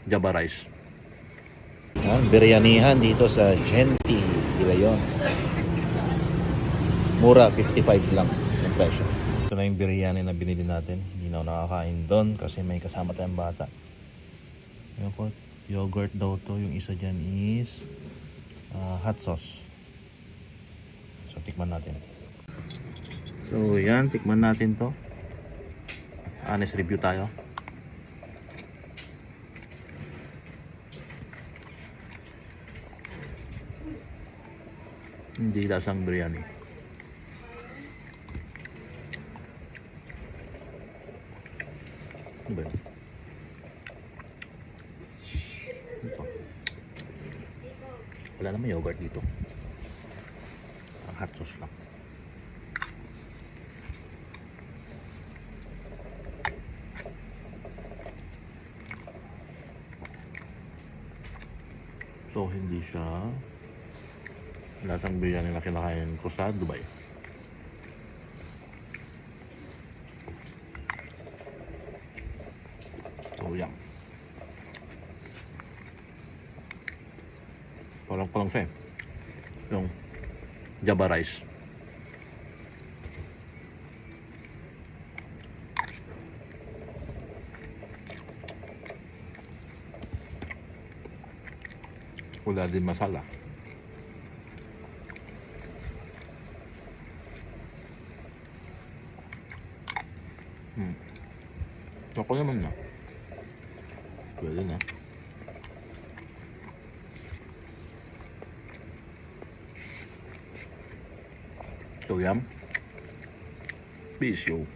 Java rice. Biryanihan dito sa Genti, Ilayon. Mura, 55 lang ang presyo. Ito na yung biryani na binili natin. Hindi na ako nakakain doon kasi may kasama tayong bata. Yogurt daw to. Yung isa dyan is hot sauce. So tikman natin. So yan, tikman natin to. Honest review tayo. Hindi lasang biryani. Ano ba yun? Ito. Wala naman yogurt dito. Ang hot sauce lang. So hindi siya lasang biryani na kinakain ko sa Dubai. So yan. Parang siya yung Java rice. Wala din masala. Ako naman na. Pwede na. So yan. Peace yo.